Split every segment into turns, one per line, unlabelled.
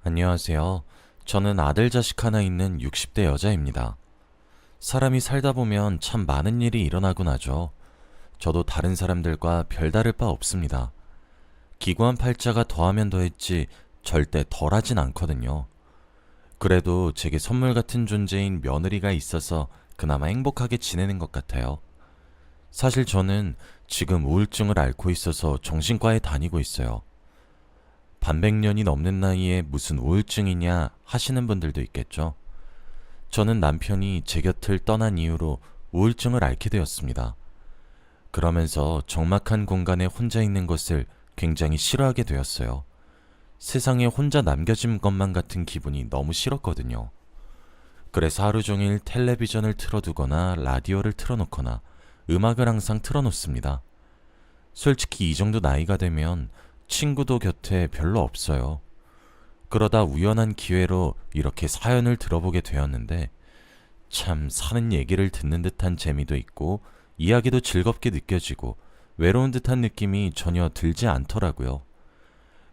안녕하세요. 저는 아들 자식 하나 있는 60대 여자입니다. 사람이 살다 보면 참 많은 일이 일어나곤 하죠. 저도 다른 사람들과 별다를 바 없습니다. 기구한 팔자가 더하면 더했지 절대 덜하진 않거든요. 그래도 제게 선물 같은 존재인 며느리가 있어서 그나마 행복하게 지내는 것 같아요. 사실 저는 지금 우울증을 앓고 있어서 정신과에 다니고 있어요. 반백년이 넘는 나이에 무슨 우울증이냐 하시는 분들도 있겠죠. 저는 남편이 제 곁을 떠난 이후로 우울증을 앓게 되었습니다. 그러면서 적막한 공간에 혼자 있는 것을 굉장히 싫어하게 되었어요. 세상에 혼자 남겨진 것만 같은 기분이 너무 싫었거든요. 그래서 하루 종일 텔레비전을 틀어두거나 라디오를 틀어놓거나 음악을 항상 틀어놓습니다. 솔직히 이 정도 나이가 되면 친구도 곁에 별로 없어요. 그러다 우연한 기회로 이렇게 사연을 들어보게 되었는데 참 사는 얘기를 듣는 듯한 재미도 있고 이야기도 즐겁게 느껴지고 외로운 듯한 느낌이 전혀 들지 않더라고요.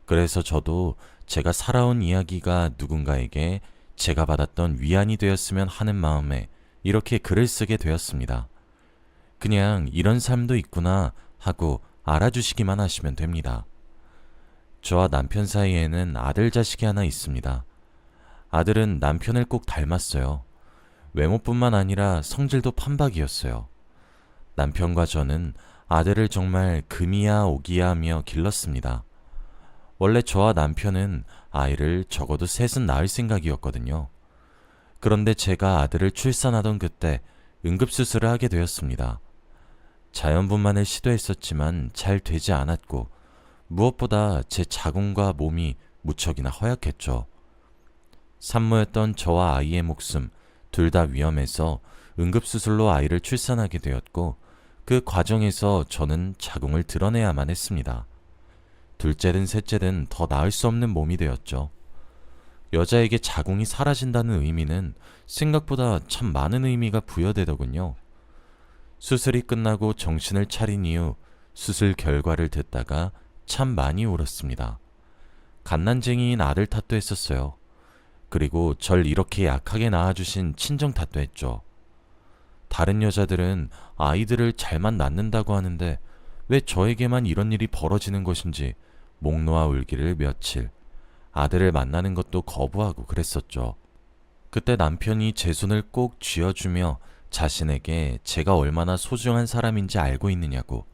그래서 저도 제가 살아온 이야기가 누군가에게 제가 받았던 위안이 되었으면 하는 마음에 이렇게 글을 쓰게 되었습니다. 그냥 이런 삶도 있구나 하고 알아주시기만 하시면 됩니다. 저와 남편 사이에는 아들 자식이 하나 있습니다. 아들은 남편을 꼭 닮았어요. 외모뿐만 아니라 성질도 판박이었어요. 남편과 저는 아들을 정말 금이야 오기야 하며 길렀습니다. 원래 저와 남편은 아이를 적어도 셋은 낳을 생각이었거든요. 그런데 제가 아들을 출산하던 그때 응급수술을 하게 되었습니다. 자연분만을 시도했었지만 잘 되지 않았고 무엇보다 제 자궁과 몸이 무척이나 허약했죠. 산모였던 저와 아이의 목숨 둘 다 위험해서 응급수술로 아이를 출산하게 되었고 그 과정에서 저는 자궁을 드러내야만 했습니다. 둘째든 셋째든 더 나을 수 없는 몸이 되었죠. 여자에게 자궁이 사라진다는 의미는 생각보다 참 많은 의미가 부여되더군요. 수술이 끝나고 정신을 차린 이후 수술 결과를 듣다가 참 많이 울었습니다. 갓난쟁이인 아들 탓도 했었어요. 그리고 절 이렇게 약하게 낳아주신 친정 탓도 했죠. 다른 여자들은 아이들을 잘만 낳는다고 하는데 왜 저에게만 이런 일이 벌어지는 것인지 목 놓아 울기를 며칠, 아들을 만나는 것도 거부하고 그랬었죠. 그때 남편이 제 손을 꼭 쥐어주며 자신에게 제가 얼마나 소중한 사람인지 알고 있느냐고,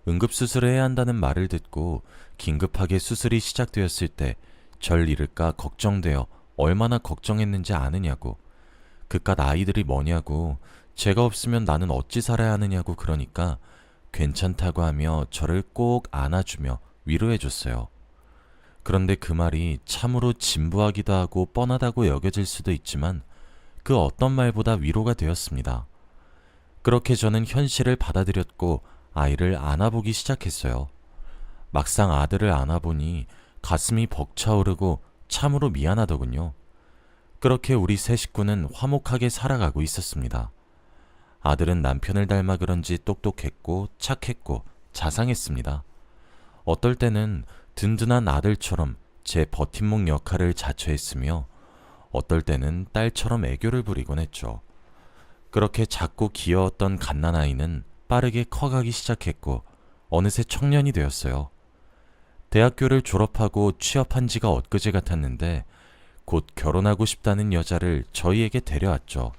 응급수술을 해야 한다는 말을 듣고 긴급하게 수술이 시작되었을 때 절 잃을까 걱정되어 얼마나 걱정했는지 아느냐고, 그깟 아이들이 뭐냐고, 제가 없으면 나는 어찌 살아야 하느냐고 그러니까 괜찮다고 하며 저를 꼭 안아주며 위로해줬어요. 그런데 그 말이 참으로 진부하기도 하고 뻔하다고 여겨질 수도 있지만 그 어떤 말보다 위로가 되었습니다. 그렇게 저는 현실을 받아들였고 아이를 안아보기 시작했어요. 막상 아들을 안아보니 가슴이 벅차오르고 참으로 미안하더군요. 그렇게 우리 세 식구는 화목하게 살아가고 있었습니다. 아들은 남편을 닮아 그런지 똑똑했고 착했고 자상했습니다. 어떨 때는 든든한 아들처럼 제 버팀목 역할을 자처했으며 어떨 때는 딸처럼 애교를 부리곤 했죠. 그렇게 작고 귀여웠던 갓난아이는 빠르게 커가기 시작했고 어느새 청년이 되었어요. 대학교를 졸업하고 취업한 지가 엊그제 같았는데 곧 결혼하고 싶다는 여자를 저희에게 데려왔죠.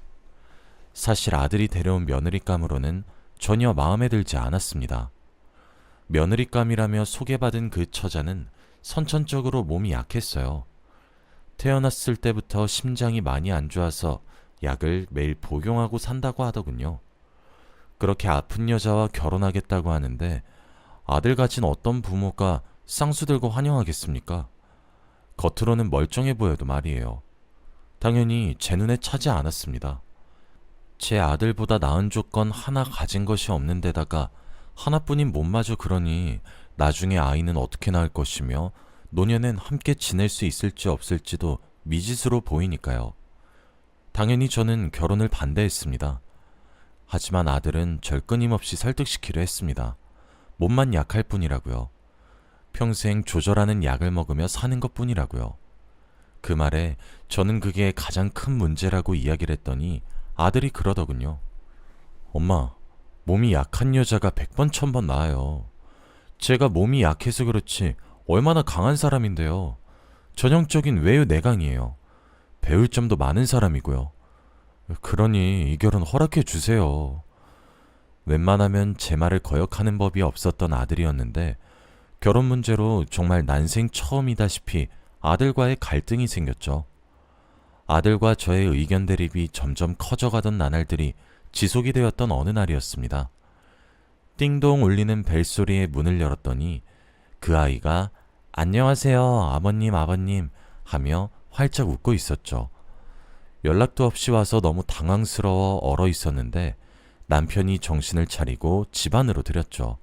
사실 아들이 데려온 며느리감으로는 전혀 마음에 들지 않았습니다. 며느리감이라며 소개받은 그 처자는 선천적으로 몸이 약했어요. 태어났을 때부터 심장이 많이 안 좋아서 약을 매일 복용하고 산다고 하더군요. 그렇게 아픈 여자와 결혼하겠다고 하는데 아들 가진 어떤 부모가 쌍수 들고 환영하겠습니까? 겉으로는 멀쩡해 보여도 말이에요. 당연히 제 눈에 차지 않았습니다. 제 아들보다 나은 조건 하나 가진 것이 없는 데다가 하나뿐인 몸마저 그러니 나중에 아이는 어떻게 낳을 것이며 노년엔 함께 지낼 수 있을지 없을지도 미지수로 보이니까요. 당연히 저는 결혼을 반대했습니다. 하지만 아들은 절 끊임없이 설득시키려 했습니다. 몸만 약할 뿐이라고요. 평생 조절하는 약을 먹으며 사는 것 뿐이라고요. 그 말에 저는 그게 가장 큰 문제라고 이야기를 했더니 아들이 그러더군요. 엄마, 몸이 약한 여자가 100번 1000번 나아요. 제가 몸이 약해서 그렇지 얼마나 강한 사람인데요. 전형적인 외유 내강이에요. 배울 점도 많은 사람이고요. 그러니 이 결혼 허락해 주세요. 웬만하면 제 말을 거역하는 법이 없었던 아들이었는데 결혼 문제로 정말 난생 처음이다시피 아들과의 갈등이 생겼죠. 아들과 저의 의견 대립이 점점 커져가던 나날들이 지속이 되었던 어느 날이었습니다. 띵동 울리는 벨소리에 문을 열었더니 그 아이가 안녕하세요, 아버님, 아버님 하며 활짝 웃고 있었죠. 연락도 없이 와서 너무 당황스러워 얼어 있었는데 남편이 정신을 차리고 집 안으로 들였죠.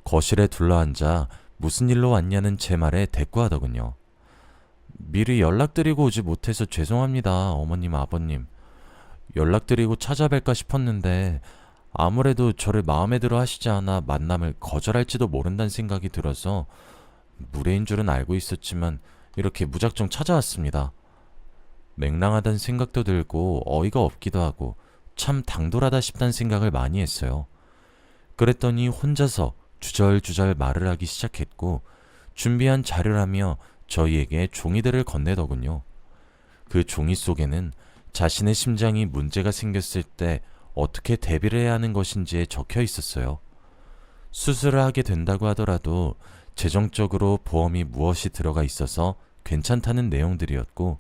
거실에 둘러앉아 무슨 일로 왔냐는 제 말에 대꾸하더군요. 미리 연락드리고 오지 못해서 죄송합니다, 어머님, 아버님. 연락드리고 찾아뵐까 싶었는데 아무래도 저를 마음에 들어 하시지 않아 만남을 거절할지도 모른다는 생각이 들어서 무례인 줄은 알고 있었지만 이렇게 무작정 찾아왔습니다. 맹랑하다는 생각도 들고 어이가 없기도 하고 참 당돌하다 싶다는 생각을 많이 했어요. 그랬더니 혼자서 주절주절 말을 하기 시작했고 준비한 자료라며 저희에게 종이들을 건네더군요. 그 종이 속에는 자신의 심장이 문제가 생겼을 때 어떻게 대비를 해야 하는 것인지에 적혀 있었어요. 수술을 하게 된다고 하더라도 재정적으로 보험이 무엇이 들어가 있어서 괜찮다는 내용들이었고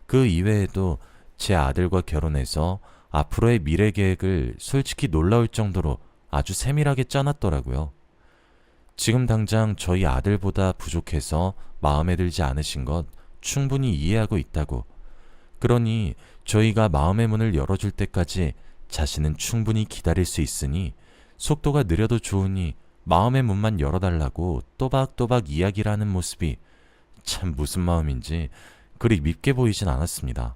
그 이외에도 제 아들과 결혼해서 앞으로의 미래 계획을 솔직히 놀라울 정도로 아주 세밀하게 짜놨더라고요. 지금 당장 저희 아들보다 부족해서 마음에 들지 않으신 것 충분히 이해하고 있다고. 그러니 저희가 마음의 문을 열어줄 때까지 자신은 충분히 기다릴 수 있으니 속도가 느려도 좋으니 마음의 문만 열어달라고 또박또박 이야기를 하는 모습이 참 무슨 마음인지 그리 밉게 보이진 않았습니다.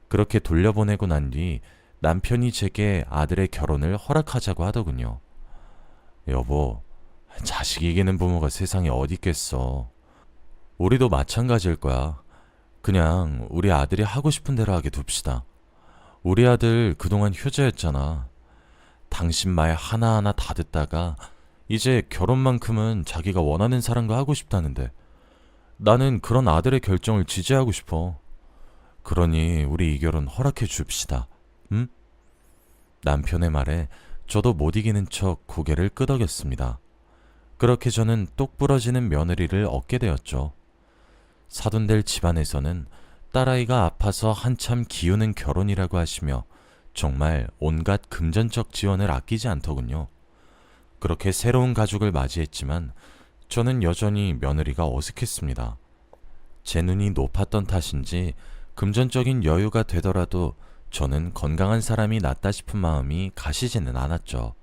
그렇게 돌려보내고 난 뒤 남편이 제게 아들의 결혼을 허락하자고 하더군요. 여보, 자식 이기는 부모가 세상에 어디 있겠어. 우리도 마찬가지일 거야. 그냥 우리 아들이 하고 싶은 대로 하게 둡시다. 우리 아들 그동안 효자였잖아. 당신 말 하나하나 다 듣다가 이제 결혼만큼은 자기가 원하는 사람과 하고 싶다는데 나는 그런 아들의 결정을 지지하고 싶어. 그러니 우리 이 결혼 허락해 줍시다. 응? 남편의 말에 저도 못 이기는 척 고개를 끄덕였습니다. 그렇게 저는 똑 부러지는 며느리를 얻게 되었죠. 사돈될 집안에서는 딸아이가 아파서 한참 기우는 결혼이라고 하시며 정말 온갖 금전적 지원을 아끼지 않더군요. 그렇게 새로운 가족을 맞이했지만 저는 여전히 며느리가 어색했습니다. 제 눈이 높았던 탓인지 금전적인 여유가 되더라도 저는 건강한 사람이 낫다 싶은 마음이 가시지는 않았죠.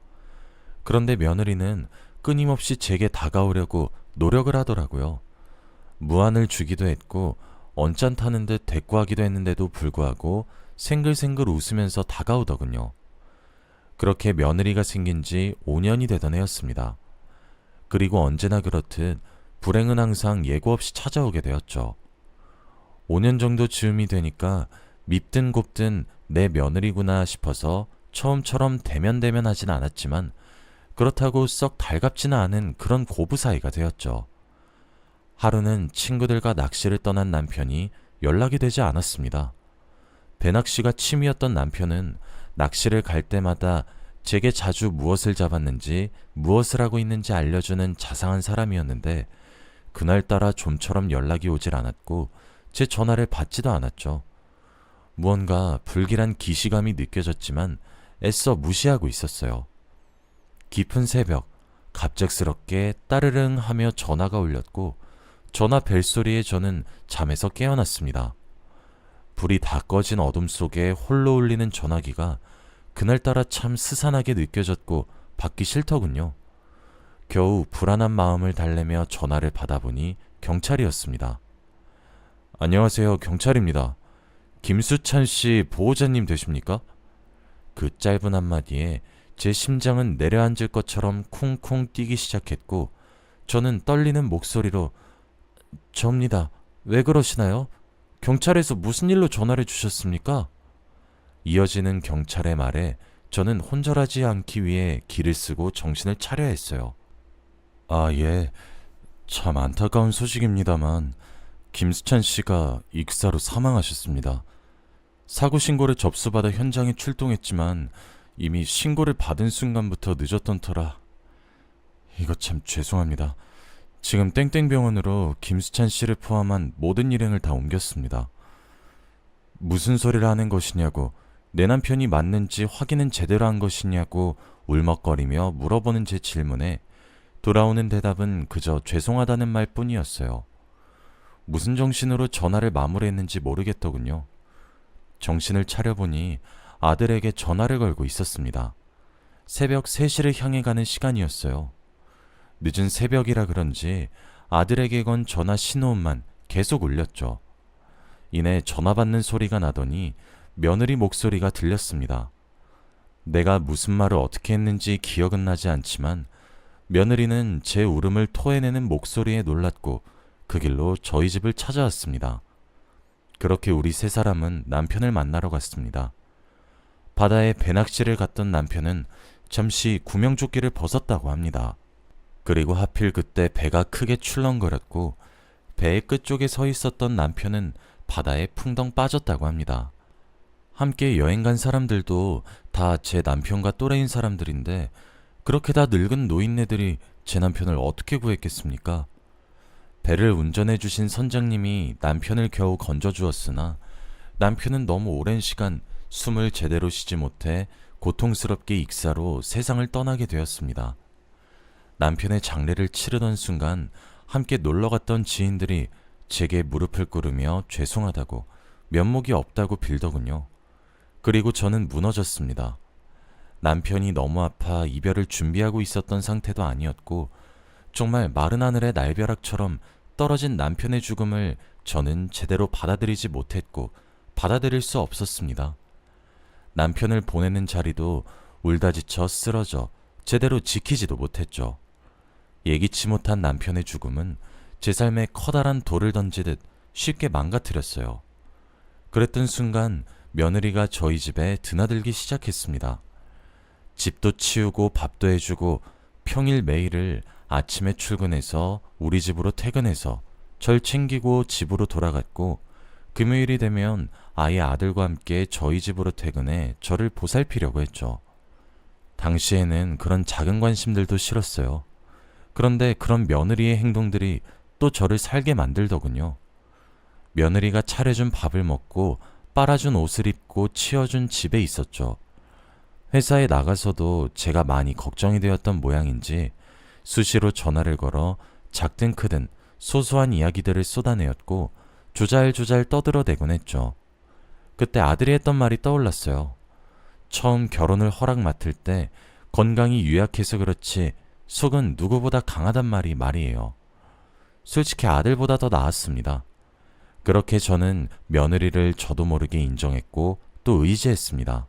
그런데 며느리는 끊임없이 제게 다가오려고 노력을 하더라고요. 무안을 주기도 했고 언짢다는 듯 대꾸하기도 했는데도 불구하고 생글생글 웃으면서 다가오더군요. 그렇게 며느리가 생긴 지 5년이 되던 해였습니다. 그리고 언제나 그렇듯 불행은 항상 예고 없이 찾아오게 되었죠. 5년 정도 즈음이 되니까 밉든 곱든 내 며느리구나 싶어서 처음처럼 대면대면하진 않았지만 그렇다고 썩 달갑지는 않은 그런 고부 사이가 되었죠. 하루는 친구들과 낚시를 떠난 남편이 연락이 되지 않았습니다. 배낚시가 취미였던 남편은 낚시를 갈 때마다 제게 자주 무엇을 잡았는지 무엇을 하고 있는지 알려주는 자상한 사람이었는데 그날따라 좀처럼 연락이 오질 않았고 제 전화를 받지도 않았죠. 무언가 불길한 기시감이 느껴졌지만 애써 무시하고 있었어요. 깊은 새벽 갑작스럽게 따르릉 하며 전화가 울렸고 전화 벨소리에 저는 잠에서 깨어났습니다. 불이 다 꺼진 어둠 속에 홀로 울리는 전화기가 그날따라 참 스산하게 느껴졌고 받기 싫더군요. 겨우 불안한 마음을 달래며 전화를 받아보니 경찰이었습니다. 안녕하세요, 경찰입니다. 김수찬 씨 보호자님 되십니까? 그 짧은 한마디에 제 심장은 내려앉을 것처럼 쿵쿵 뛰기 시작했고 저는 떨리는 목소리로 접니다. 왜 그러시나요? 경찰에서 무슨 일로 전화를 주셨습니까? 이어지는 경찰의 말에 저는 혼절하지 않기 위해 기를 쓰고 정신을 차려야 했어요. 아, 예. 참 안타까운 소식입니다만 김수찬 씨가 익사로 사망하셨습니다. 사고 신고를 접수받아 현장에 출동했지만 이미 신고를 받은 순간부터 늦었던 터라 이거 참 죄송합니다. 지금 땡땡병원으로 김수찬 씨를 포함한 모든 일행을 다 옮겼습니다. 무슨 소리를 하는 것이냐고, 내 남편이 맞는지 확인은 제대로 한 것이냐고 울먹거리며 물어보는 제 질문에 돌아오는 대답은 그저 죄송하다는 말뿐이었어요. 무슨 정신으로 전화를 마무리했는지 모르겠더군요. 정신을 차려보니 아들에게 전화를 걸고 있었습니다. 새벽 3시를 향해 가는 시간이었어요. 늦은 새벽이라 그런지 아들에게 건 전화 신호음만 계속 울렸죠. 이내 전화 받는 소리가 나더니 며느리 목소리가 들렸습니다. 내가 무슨 말을 어떻게 했는지 기억은 나지 않지만 며느리는 제 울음을 토해내는 목소리에 놀랐고 그 길로 저희 집을 찾아왔습니다. 그렇게 우리 세 사람은 남편을 만나러 갔습니다. 바다에 배낚시를 갔던 남편은 잠시 구명조끼를 벗었다고 합니다. 그리고 하필 그때 배가 크게 출렁거렸고 배의 끝쪽에 서 있었던 남편은 바다에 풍덩 빠졌다고 합니다. 함께 여행 간 사람들도 다 제 남편과 또래인 사람들인데 그렇게 다 늙은 노인네들이 제 남편을 어떻게 구했겠습니까? 배를 운전해 주신 선장님이 남편을 겨우 건져주었으나 남편은 너무 오랜 시간 숨을 제대로 쉬지 못해 고통스럽게 익사로 세상을 떠나게 되었습니다. 남편의 장례를 치르던 순간 함께 놀러갔던 지인들이 제게 무릎을 꿇으며 죄송하다고 면목이 없다고 빌더군요. 그리고 저는 무너졌습니다. 남편이 너무 아파 이별을 준비하고 있었던 상태도 아니었고 정말 마른 하늘의 날벼락처럼 떨어진 남편의 죽음을 저는 제대로 받아들이지 못했고 받아들일 수 없었습니다. 남편을 보내는 자리도 울다 지쳐 쓰러져 제대로 지키지도 못했죠. 예기치 못한 남편의 죽음은 제 삶에 커다란 돌을 던지듯 쉽게 망가뜨렸어요. 그랬던 순간 며느리가 저희 집에 드나들기 시작했습니다. 집도 치우고 밥도 해주고 평일 매일을 아침에 출근해서 우리 집으로 퇴근해서 절 챙기고 집으로 돌아갔고 금요일이 되면 아예 아들과 함께 저희 집으로 퇴근해 저를 보살피려고 했죠. 당시에는 그런 작은 관심들도 싫었어요. 그런데 그런 며느리의 행동들이 또 저를 살게 만들더군요. 며느리가 차려준 밥을 먹고 빨아준 옷을 입고 치워준 집에 있었죠. 회사에 나가서도 제가 많이 걱정이 되었던 모양인지 수시로 전화를 걸어 작든 크든 소소한 이야기들을 쏟아내었고 조잘조잘 떠들어대곤 했죠. 그때 아들이 했던 말이 떠올랐어요. 처음 결혼을 허락 맡을 때 건강이 유약해서 그렇지 속은 누구보다 강하단 말이에요. 솔직히 아들보다 더 나았습니다. 그렇게 저는 며느리를 저도 모르게 인정했고 또 의지했습니다.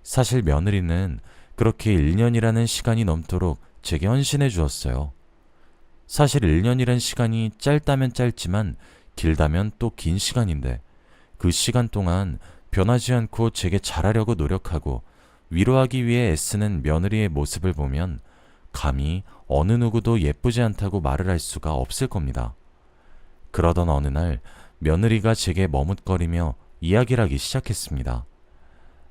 사실 며느리는 그렇게 1년이라는 시간이 넘도록 제게 헌신해 주었어요. 사실 1년이란 시간이 짧다면 짧지만 길다면 또 긴 시간인데 그 시간 동안 변하지 않고 제게 잘하려고 노력하고 위로하기 위해 애쓰는 며느리의 모습을 보면 감히 어느 누구도 예쁘지 않다고 말을 할 수가 없을 겁니다. 그러던 어느 날 며느리가 제게 머뭇거리며 이야기를 하기 시작했습니다.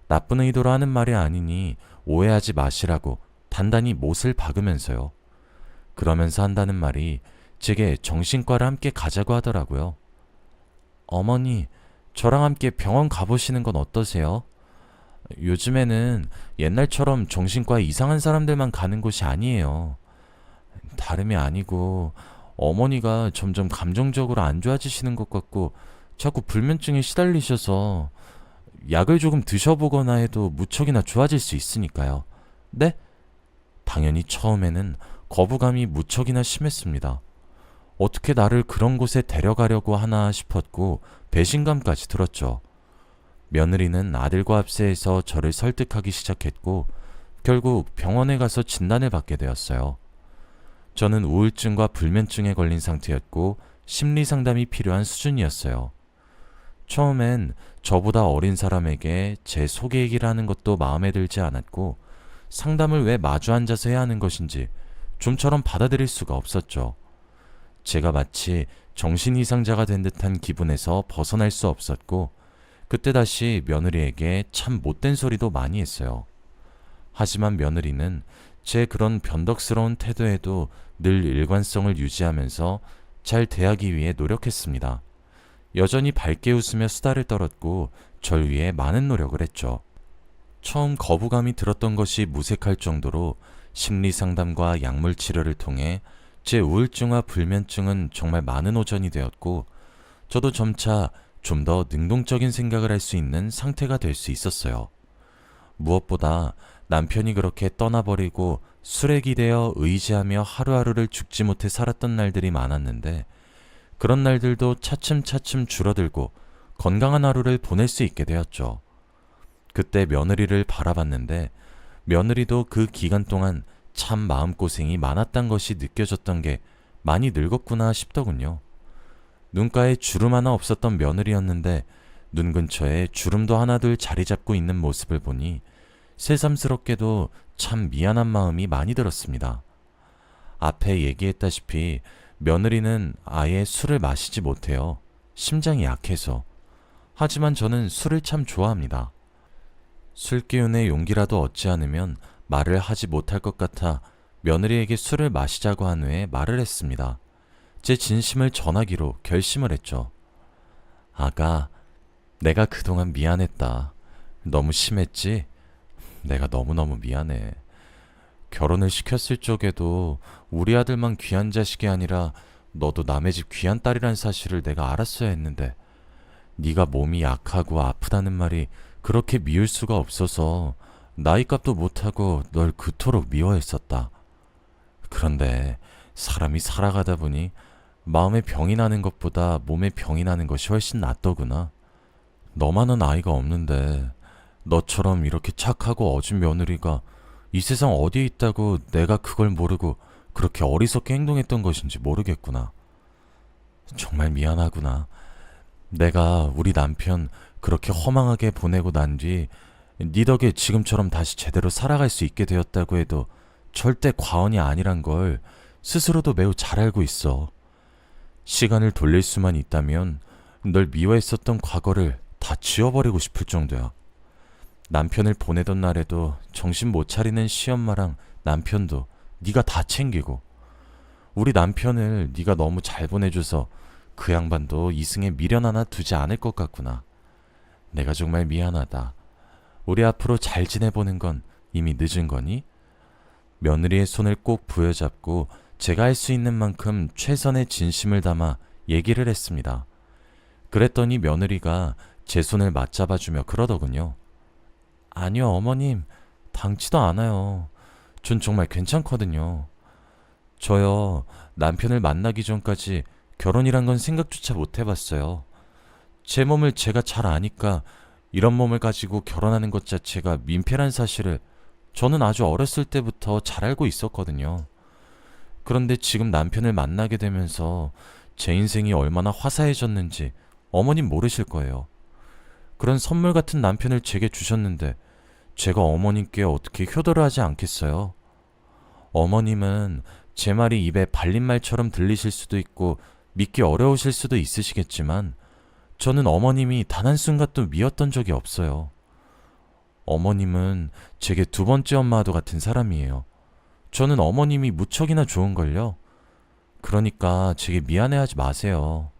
나쁜 의도로 하는 말이 아니니 오해하지 마시라고 단단히 못을 박으면서요. 그러면서 한다는 말이 제게 정신과를 함께 가자고 하더라고요. 어머니, 저랑 함께 병원 가보시는 건 어떠세요? 요즘에는 옛날처럼 정신과에 이상한 사람들만 가는 곳이 아니에요. 다름이 아니고 어머니가 점점 감정적으로 안 좋아지시는 것 같고 자꾸 불면증에 시달리셔서 약을 조금 드셔보거나 해도 무척이나 좋아질 수 있으니까요. 네? 당연히 처음에는 거부감이 무척이나 심했습니다. 어떻게 나를 그런 곳에 데려가려고 하나 싶었고 배신감까지 들었죠. 며느리는 아들과 합세해서 저를 설득하기 시작했고 결국 병원에 가서 진단을 받게 되었어요. 저는 우울증과 불면증에 걸린 상태였고 심리 상담이 필요한 수준이었어요. 처음엔 저보다 어린 사람에게 제 소개 얘기를 하는 것도 마음에 들지 않았고, 상담을 왜 마주 앉아서 해야 하는 것인지 좀처럼 받아들일 수가 없었죠. 제가 마치 정신 이상자가 된 듯한 기분에서 벗어날 수 없었고, 그때 다시 며느리에게 참 못된 소리도 많이 했어요. 하지만 며느리는 제 그런 변덕스러운 태도에도 늘 일관성을 유지하면서 잘 대하기 위해 노력했습니다. 여전히 밝게 웃으며 수다를 떨었고 절 위해 많은 노력을 했죠. 처음 거부감이 들었던 것이 무색할 정도로 심리 상담과 약물 치료를 통해 제 우울증과 불면증은 정말 많은 오전이 되었고, 저도 점차 좀 더 능동적인 생각을 할 수 있는 상태가 될 수 있었어요. 무엇보다 남편이 그렇게 떠나버리고 술에 기대어 의지하며 하루하루를 죽지 못해 살았던 날들이 많았는데, 그런 날들도 차츰차츰 줄어들고 건강한 하루를 보낼 수 있게 되었죠. 그때 며느리를 바라봤는데, 며느리도 그 기간 동안 참 마음고생이 많았단 것이 느껴졌던 게 많이 늙었구나 싶더군요. 눈가에 주름 하나 없었던 며느리였는데 눈 근처에 주름도 하나둘 자리 잡고 있는 모습을 보니 새삼스럽게도 참 미안한 마음이 많이 들었습니다. 앞에 얘기했다시피 며느리는 아예 술을 마시지 못해요. 심장이 약해서. 하지만 저는 술을 참 좋아합니다. 술 기운에 용기라도 얻지 않으면 말을 하지 못할 것 같아 며느리에게 술을 마시자고 한 후에 말을 했습니다. 제 진심을 전하기로 결심을 했죠. 아가, 내가 그동안 미안했다. 너무 심했지? 내가 너무너무 미안해. 결혼을 시켰을 적에도 우리 아들만 귀한 자식이 아니라 너도 남의 집 귀한 딸이란 사실을 내가 알았어야 했는데, 네가 몸이 약하고 아프다는 말이 그렇게 미울 수가 없어서 나이값도 못하고 널 그토록 미워했었다. 그런데 사람이 살아가다 보니 마음에 병이 나는 것보다 몸에 병이 나는 것이 훨씬 낫더구나. 너만은 아이가 없는데 너처럼 이렇게 착하고 어진 며느리가 이 세상 어디에 있다고 내가 그걸 모르고 그렇게 어리석게 행동했던 것인지 모르겠구나. 정말 미안하구나. 내가 우리 남편 그렇게 허망하게 보내고 난 뒤 네 덕에 지금처럼 다시 제대로 살아갈 수 있게 되었다고 해도 절대 과언이 아니란 걸 스스로도 매우 잘 알고 있어. 시간을 돌릴 수만 있다면 널 미워했었던 과거를 다 지워버리고 싶을 정도야. 남편을 보내던 날에도 정신 못 차리는 시엄마랑 남편도 네가 다 챙기고, 우리 남편을 네가 너무 잘 보내줘서 그 양반도 이승에 미련 하나 두지 않을 것 같구나. 내가 정말 미안하다. 우리 앞으로 잘 지내보는 건 이미 늦은 거니? 며느리의 손을 꼭 부여잡고 제가 할 수 있는 만큼 최선의 진심을 담아 얘기를 했습니다. 그랬더니 며느리가 제 손을 맞잡아주며 그러더군요. 아니요, 어머님. 당치도 않아요. 전 정말 괜찮거든요. 저요, 남편을 만나기 전까지 결혼이란 건 생각조차 못 해봤어요. 제 몸을 제가 잘 아니까 이런 몸을 가지고 결혼하는 것 자체가 민폐란 사실을 저는 아주 어렸을 때부터 잘 알고 있었거든요. 그런데 지금 남편을 만나게 되면서 제 인생이 얼마나 화사해졌는지 어머님 모르실 거예요. 그런 선물 같은 남편을 제게 주셨는데 제가 어머님께 어떻게 효도를 하지 않겠어요? 어머님은 제 말이 입에 발린 말처럼 들리실 수도 있고 믿기 어려우실 수도 있으시겠지만, 저는 어머님이 단 한순간도 미웠던 적이 없어요. 어머님은 제게 두 번째 엄마와도 같은 사람이에요. 저는 어머님이 무척이나 좋은걸요. 그러니까 제게 미안해하지 마세요.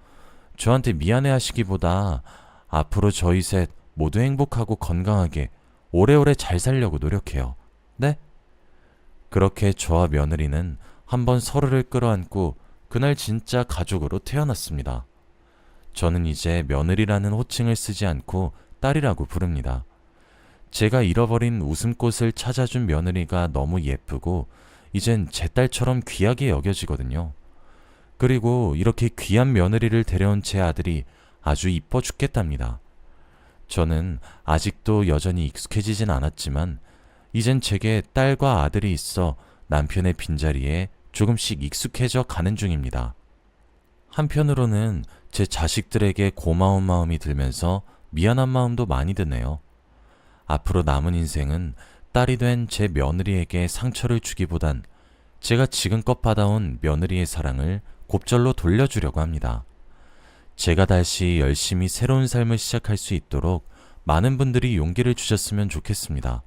저한테 미안해하시기보다 앞으로 저희 셋 모두 행복하고 건강하게 오래오래 잘 살려고 노력해요. 네? 그렇게 저와 며느리는 한번 서로를 끌어안고 그날 진짜 가족으로 태어났습니다. 저는 이제 며느리라는 호칭을 쓰지 않고 딸이라고 부릅니다. 제가 잃어버린 웃음꽃을 찾아준 며느리가 너무 예쁘고 이젠 제 딸처럼 귀하게 여겨지거든요. 그리고 이렇게 귀한 며느리를 데려온 제 아들이 아주 이뻐 죽겠답니다. 저는 아직도 여전히 익숙해지진 않았지만 이젠 제게 딸과 아들이 있어 남편의 빈자리에 조금씩 익숙해져 가는 중입니다. 한편으로는 제 자식들에게 고마운 마음이 들면서 미안한 마음도 많이 드네요. 앞으로 남은 인생은 딸이 된 제 며느리에게 상처를 주기보단 제가 지금껏 받아온 며느리의 사랑을 곱절로 돌려주려고 합니다. 제가 다시 열심히 새로운 삶을 시작할 수 있도록 많은 분들이 용기를 주셨으면 좋겠습니다.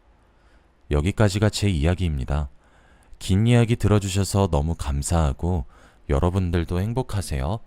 여기까지가 제 이야기입니다. 긴 이야기 들어주셔서 너무 감사하고 여러분들도 행복하세요.